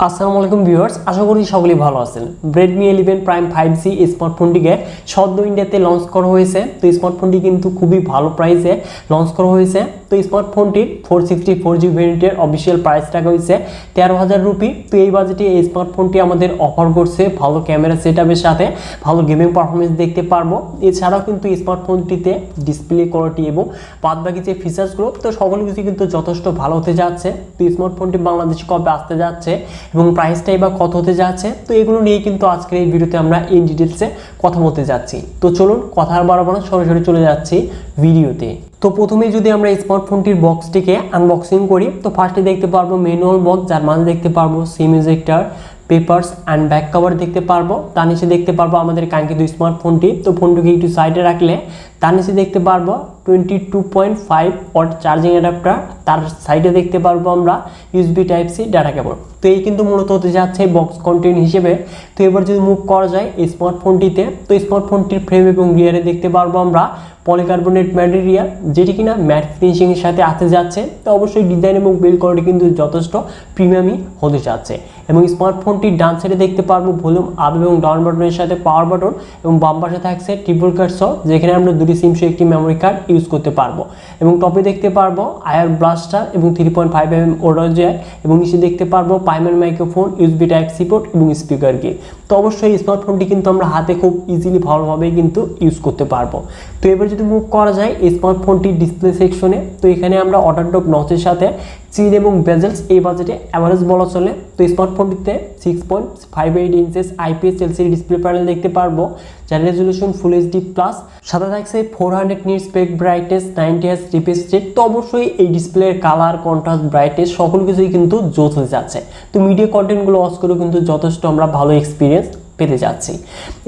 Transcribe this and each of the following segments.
আসসালামু আলাইকুম ভিউয়ার্স, আশা করি সকলেই ভালো আছেন। Redmi 11 Prime 5G স্মার্টফোনটিকে সদ্য ইন্ডিয়াতে লঞ্চ করা হয়েছে। তো স্মার্টফোনটি কিন্তু খুবই ভালো প্রাইসে লঞ্চ করা হয়েছে। তো স্মার্টফোনটির 464GB ভেরিয়েন্টের অফিসিয়াল প্রাইস টাকা হয়েছে 13,000 রুপি। তো এই বাজেটে এই স্মার্টফোনটি আমাদের অফার করছে ভালো ক্যামেরা সেটআপের সাথে ভালো গেমিং পারফরমেন্স দেখতে পারবো। এছাড়াও কিন্তু স্মার্টফোনটিতে ডিসপ্লে কোয়ালিটি এবং বাদবাকি যে ফিচার্সগুলো তো সকল কিছু কিন্তু যথেষ্ট ভালো হতে যাচ্ছে। তো স্মার্টফোনটি বাংলাদেশে কবে আসতে যাচ্ছে এবং প্রাইসটাই বা কত হতে যাচ্ছে, তো এগুলো নিয়ে কিন্তু আজকের এই ভিডিওতে আমরা ইন ডিটেলসে কথা বলতে যাচ্ছি। তো চলুন কথা আর বাড়াবো না, সরাসরি চলে যাচ্ছি ভিডিওতে। তো প্রথমেই যদি আমরা স্মার্টফোনটির বক্সটিকে আনবক্সিং করি, তো ফার্স্টে দেখতে পারবো ম্যানুয়াল বক্স, যার মাঝে দেখতে পারবো সিম ejector, papers and back cover দেখতে পারবো। তার নিচে দেখতে পারবো আমাদের কাঙ্ক্ষিত স্মার্টফোনটি। তো ফোনটিকে একটু সাইডে রাখলে তার নিচে দেখতে পারবো 22.5 ওয়াট চার্জিং অ্যাডাপ্টার। তার সাইডে দেখতে পারবো আমরা USB type C data cable. তো এই কিন্তু মূলত হতে যাচ্ছে বক্স কন্টেন্ট হিসেবে। তো এবার যদি মুভ করা যায় এই স্মার্টফোনটিতে, তো স্মার্টফোনটির ফ্রেম এবং রিয়ারে দেখতে পারবো আমরা পলিকার্বনেট ম্যাটেরিয়াল, যেটি কিনা ম্যাট ফিনিশিং এর সাথে আসতে যাচ্ছে। তো অবশ্যই ডিজাইন এবং বিল্ড কোয়ালিটি কিন্তু যথেষ্ট প্রিমিয়ামই হতে যাচ্ছে। এবং স্মার্টফোনটির ডান সাইডে দেখতে পারবো ভলিউম আপ এবং ডাউন বাটনের সাথে পাওয়ার বাটন, এবং বাম পাশে থাকছে ট্রিপল কাট সহ, যেখানে আমরা দুটি সিম সহ একটি মেমোরি কার্ড ইউজ করতে পারবো। এবং টপে দেখতে পারবো আয়ার ব্লাস্টার এবং 3.5mm অডিও জ্যাক, এবং নিচে দেখতে পারবো primary microphone, USB type C port এবং স্পিকার কি। তো অবশ্যই স্মার্টফোনটি কিন্তু আমরা হাতে খুব ইজিলি ভালোভাবে কিন্তু ইউজ করতে পারবো। তো এবার যদি মুভ করা যায় এই স্মার্টফোনটির ডিসপ্লে সেকশনে, তো এখানে আমরা ওয়াটারড্রপ নচের সাথে চিল এবং বেজেলস এই বাজেটে অ্যাভারেজ বলা চলে। তো স্মার্টফোনটিতে 6.58 inches IPS LCD display panel দেখতে পারবো, যার রেজলিউশন ফুল HD প্লাস, সাথে থাকছে 400 নিটস পেক ব্রাইটনেস, 90Hz রিফ্রেশ রেট। তো অবশ্যই এই ডিসপ্লের কালার, কন্ট্রাস্ট, ব্রাইটনেস সকল কিছুই কিন্তু জোস হয়ে যাচ্ছে। তো মিডিয়া কন্টেন্টগুলো অস করেও কিন্তু যথেষ্ট আমরা ভালো এক্সপিরিয়েন্স পেতে যাচ্ছি।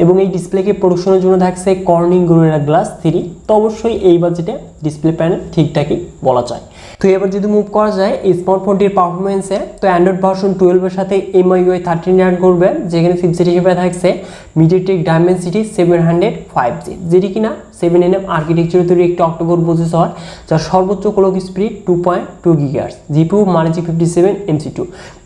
এবং এই ডিসপ্লেকে প্রোডাকশনের জন্য থাকছে কর্নিং গোরিলা গ্লাস 3। তো অবশ্যই এই বাজেটে ডিসপ্লে প্যানেল ঠিকঠাকই বলা যায়। তো এবার যদি মুভ করা যায় এই স্মার্টফোনটির পারফরমেন্সে, তো অ্যান্ড্রয়েড ভার্সন 12 এর সাথে MIUI 13 রান করবে, যেখানে চিপসেট হিসেবে থাকছে MediaTek Dimensity 700 5G, যেটি কিনা 7nm আর্কিটেকচারে তৈরি একটি অক্টোকোর প্রসেসর, যার সর্বোচ্চ clock speed 2.2 GHz, GPU Mali G57 MC2।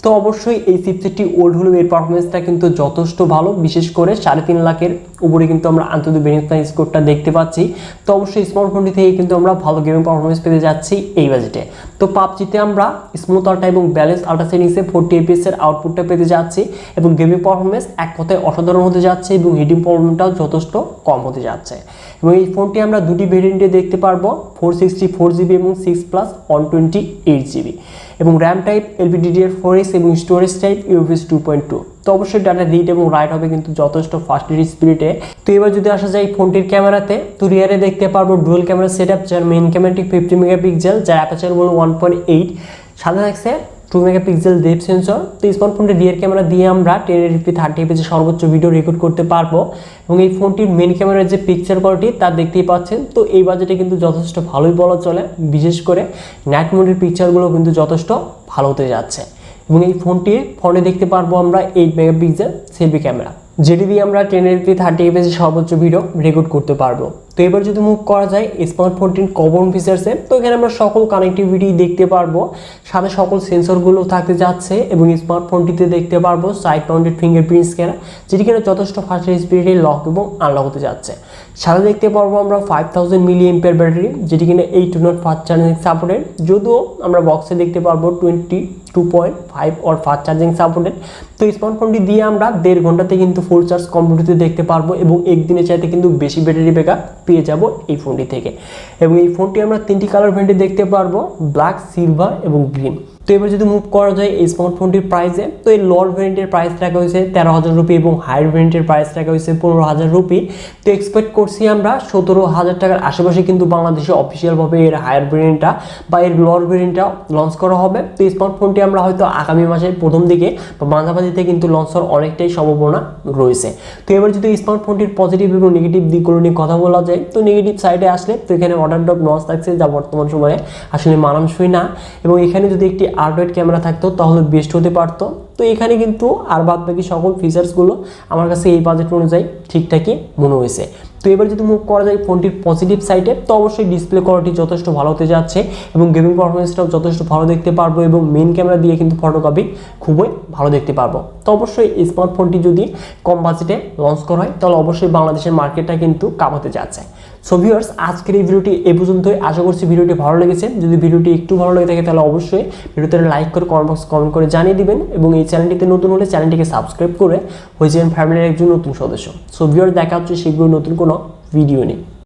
তো অবশ্যই এই চিপসেটটি ওল্ড হলেও এর পারফরমেন্সটা কিন্তু যথেষ্ট ভালো, বিশেষ করে 3.5 লাখের উপরে কিন্তু আমরা আন্তর্জাতিক বেঞ্চমার্ক স্কোরটা দেখতে পাচ্ছি। তো অবশ্যই স্মার্টফোনটি থেকে কিন্তু আমরা ভালো গেমিং পারফরমেন্স পেতে যাচ্ছি এই বাজেটে। তো পাবজিতে আমরা স্মুথ আল্ট্রা এবং ব্যালেন্স আল্ট্রা সেটিংসে 40 FPS এর আউটপুটটা পেতে যাচ্ছি, এবং গেমিং পারফরমেন্স এক কথায় অসাধারণ হতে যাচ্ছে, এবং হিটিং প্রবলেমটাও যথেষ্ট কম হতে যাচ্ছে। এবং এই ফোনটি আমরা দুটি ভেরিয়েন্টে দেখতে পারবো, 464GB এবং 6+ 128GB, এবং র্যাম টাইপ LPDDR4X এবং স্টোরেজ টাইপ UFS 2.2। তো অবশ্যই ডাটা রিড এবং রাইট হবে কিন্তু যথেষ্ট ফাস্ট স্পিডে। তো এবার যদি আসা যায় ফোনটির ক্যামেরাতে, তো রিয়ারে দেখতে পারবো ডুয়াল ক্যামেরা সেটআপ, যার মেইন ক্যামেরাটি 50 মেগাপিক্সেল, যার অ্যাপারচার হলো 1.8, সাথে থাকছে 2 মেগাপিক্সেল ডেপথ সেন্সর। তো স্মার্টফোনটির রিয়ার ক্যামেরা দিয়ে আমরা 1080p 30fps সর্বোচ্চ ভিডিও রেকর্ড করতে পারবো। এবং এই ফোনটির মেইন ক্যামেরার যে পিকচার কোয়ালিটি তা দেখতেই পাচ্ছেন। তো এই বাজেটে কিন্তু যথেষ্ট ভালোই বলা চলে, বিশেষ করে নাইট মোডের পিকচারগুলো কিন্তু যথেষ্ট ভালো হতে যাচ্ছে। এবং এই ফোনটির ফোনে দেখতে পারবো আমরা 8 মেগাপিক্সেল সেলফি ক্যামেরা, যেটি দিয়ে আমরা 1080p 30fps সর্বোচ্চ ভিডিও রেকর্ড করতে পারবো। তো এবার যদি মুভ করা যায় স্মার্টফোনটির কমন ফিচার্সে, তো এখানে আমরা সকল কানেক্টিভিটি দেখতে পারবো, সাথে সকল সেন্সরগুলো থাকতে যাচ্ছে। এবং স্মার্টফোনটিতে দেখতে পারবো সাইড মাউন্টেড ফিঙ্গারপ্রিন্ট স্ক্যানার, যেটি কিনা যথেষ্ট ফাস্ট স্পিডে লক এবং আনলক হতে যাচ্ছে। সাথে দেখতে পারবো আমরা 5000 mAh ব্যাটারি, যেটি কিনা 8 to 5 চার্জিং সাপোর্টেড, যদিও আমরা বক্সে দেখতে পারবো 22.5 or ফাস্ট চার্জিং সাপোর্টেড। তো স্মার্টফোনটি দিয়ে আমরা 1.5 ঘন্টাতে কিন্তু ফুল চার্জ কমপ্লিট দেখতে পারবো, এবং একদিনের চাইতে কিন্তু বেশি ব্যাটারি ব্যাকআপ পেয়ে যাব এই ফোনটি থেকে। এবং এই ফোনটি আমরা 3টি কালার ভেরিয়েন্টে দেখতে পারবো, ব্ল্যাক, সিলভার এবং গ্রিন। তো এবার যদি মুভ করা যায় এই স্মার্টফোনটির প্রাইসে, তো এই লোয়ার ভেরিয়েন্টের প্রাইস রাখা হয়েছে 13,000 রুপি, এবং হায়ার ভেরিয়েন্টের প্রাইস রাখা হয়েছে 15,000 রুপি। তো এক্সপেক্ট করছি আমরা 17,000 টাকার আশেপাশে কিন্তু বাংলাদেশে অফিসিয়ালভাবে এর হায়ার ভেরিয়েন্টটা বা এর লোয়ার ভেরিয়েন্টটা লঞ্চ করা হবে। তো এই স্মার্টফোনটি আমরা হয়তো আগামী মাসের প্রথম দিকে বা মাঝামাঝিতে কিন্তু লঞ্চ হওয়ার অনেকটাই সম্ভাবনা রয়েছে। তো এবার যদি স্মার্টফোনটির পজিটিভ এবং নেগেটিভ দিকগুলো নিয়ে কথা বলা যায়, তো নেগেটিভ সাইডে আসলে তো এখানে ওয়াটারড্রপ নচ থাকছে, যা বর্তমান সময়ে আসলে মানানসই না। এবং এখানে যদি একটি আল্ট্রাওয়াইড ক্যামেরা থাকতো তাহলে বেস্ট হতে পারতো। তো এখানে কিন্তু আর বাদ বাকি সকল ফিচার্সগুলো আমার কাছে এই বাজেট অনুযায়ী ঠিকঠাকই মনে হয়েছে। তো এবার যদি মুভ করা যায় ফোনটির পজিটিভ সাইডে, তো অবশ্যই ডিসপ্লে কোয়ালিটি যথেষ্ট ভালো হতে যাচ্ছে এবং গেমিং পারফরমেন্সটাও যথেষ্ট ভালো দেখতে পারবো এবং মেইন ক্যামেরা দিয়ে কিন্তু ফটোগ্রাফি খুবই ভালো দেখতে পারবো। তো অবশ্যই এই স্মার্টফোনটি যদি কম বাজেটে লঞ্চ করা হয় তাহলে অবশ্যই বাংলাদেশের মার্কেটটা কিন্তু কামাতে যাচ্ছে। সো ভিউয়ার্স, আজকের এই ভিডিওটি এই পর্যন্তই। আশা করছি ভিডিওটি ভালো লেগেছে। যদি ভিডিওটি একটু ভালো লেগে থাকে তাহলে অবশ্যই ভিডিওতে লাইক করে কমেন্ট করে জানিয়ে দিবেন এবং এই চ্যানেলটিতে নতুন হলে চ্যানেলটিকে সাবস্ক্রাইব করে হয়ে যাবেন ফ্যামিলির একজন নতুন সদস্য। সো ভিউয়ার্স, দেখা হচ্ছে শীঘ্রই নতুন কোনো ভিডিও নিয়ে।